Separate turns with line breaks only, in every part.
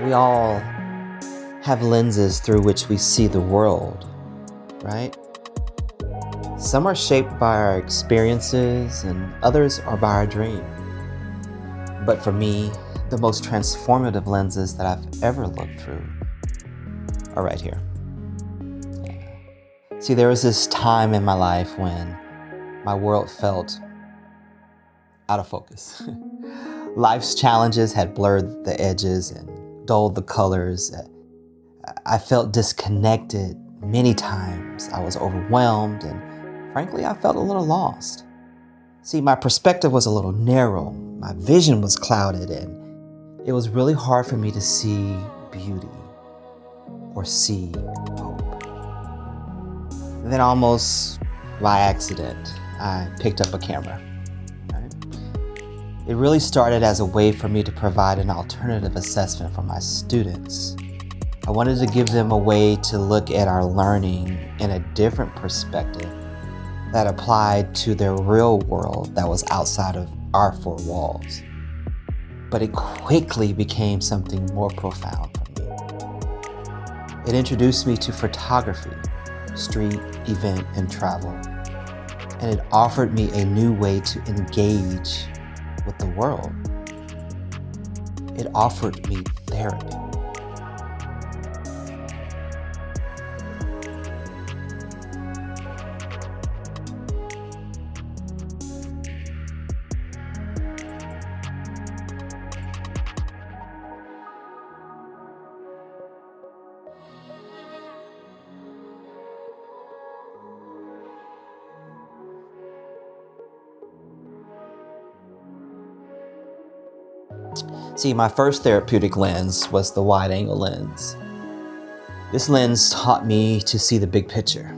We all have lenses through which we see the world, right? Some are shaped by our experiences and others are by our dream. But for me, the most transformative lenses that I've ever looked through are right here. See, there was this time in my life when my world felt out of focus. Life's challenges had blurred the edges and dulled the colors. I felt disconnected many times. I was overwhelmed and frankly, I felt a little lost. See, my perspective was a little narrow. My vision was clouded and it was really hard for me to see beauty or see hope. And then almost by accident, I picked up a camera. Right? It really started as a way for me to provide an alternative assessment for my students. I wanted to give them a way to look at our learning in a different perspective that applied to their real world that was outside of our four walls. But it quickly became something more profound for me. It introduced me to photography, street, event, and travel. And it offered me a new way to engage with the world. It offered me therapy. See, my first therapeutic lens was the wide-angle lens. This lens taught me to see the big picture.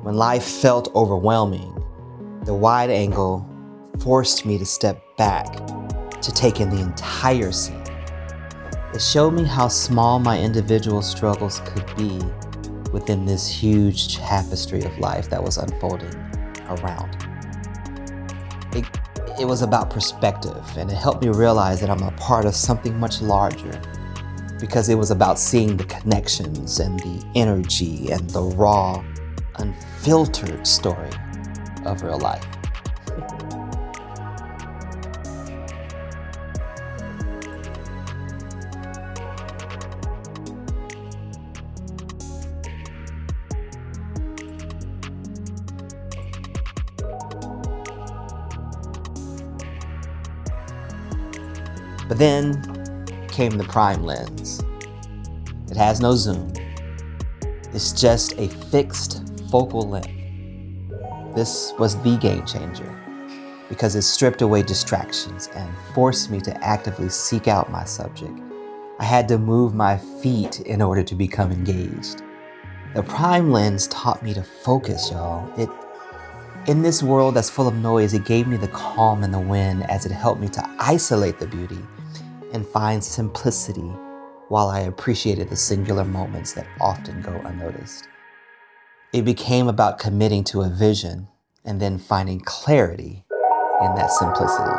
When life felt overwhelming, the wide angle forced me to step back to take in the entire scene. It showed me how small my individual struggles could be within this huge tapestry of life that was unfolding around. It was about perspective, and it helped me realize that I'm a part of something much larger, because it was about seeing the connections and the energy and the raw, unfiltered story of real life. But then came the prime lens. It has no zoom. It's just a fixed focal length. This was the game changer because it stripped away distractions and forced me to actively seek out my subject. I had to move my feet in order to become engaged. The prime lens taught me to focus, y'all. In this world that's full of noise, it gave me the calm and the wind as it helped me to isolate the beauty and find simplicity while I appreciated the singular moments that often go unnoticed. It became about committing to a vision and then finding clarity in that simplicity.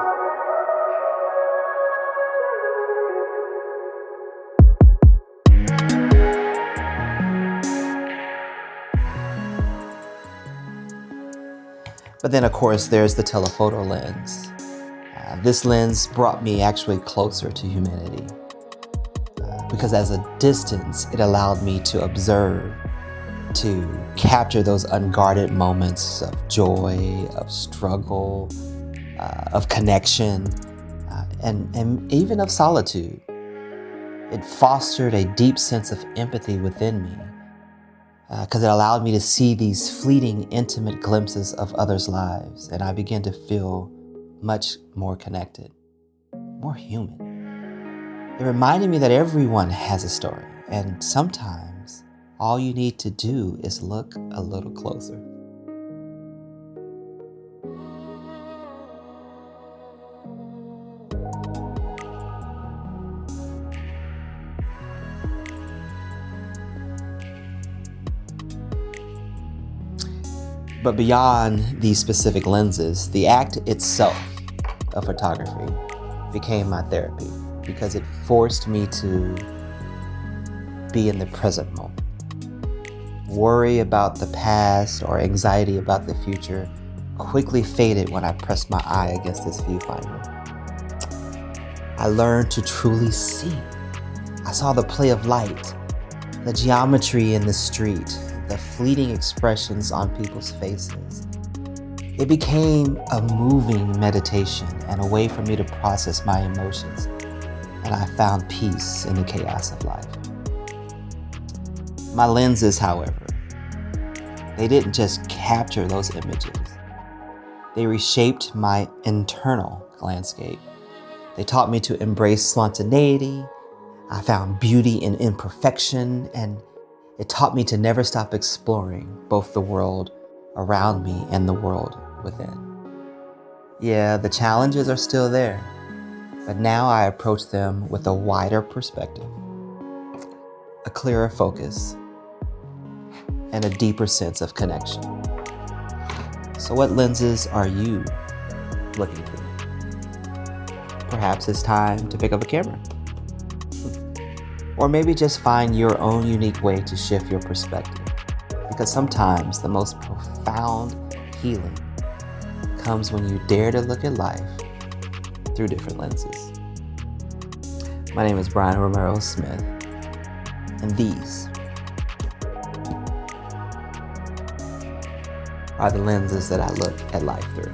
But then, of course, there's the telephoto lens. This lens brought me actually closer to humanity because as a distance, it allowed me to observe, to capture those unguarded moments of joy, of struggle, of connection, and even of solitude. It fostered a deep sense of empathy within me because it allowed me to see these fleeting, intimate glimpses of others' lives, and I began to feel much more connected, more human. It reminded me that everyone has a story, and sometimes all you need to do is look a little closer. But beyond these specific lenses, the act itself of photography became my therapy. because it forced me to be in the present moment. Worry about the past or anxiety about the future quickly faded when I pressed my eye against this viewfinder. I learned to truly see. I saw the play of light, the geometry in the street, the fleeting expressions on people's faces. It became a moving meditation and a way for me to process my emotions, and I found peace in the chaos of life. My lenses, however, they didn't just capture those images. They reshaped my internal landscape. They taught me to embrace spontaneity. I found beauty in imperfection, and it taught me to never stop exploring both the world around me and the world within. Yeah, the challenges are still there, but now I approach them with a wider perspective, a clearer focus, and a deeper sense of connection. So what lenses are you looking through? Perhaps it's time to pick up a camera. Or maybe just find your own unique way to shift your perspective. Because sometimes the most profound healing comes when you dare to look at life through different lenses. My name is Brian Romero Smith, and these are the lenses that I look at life through.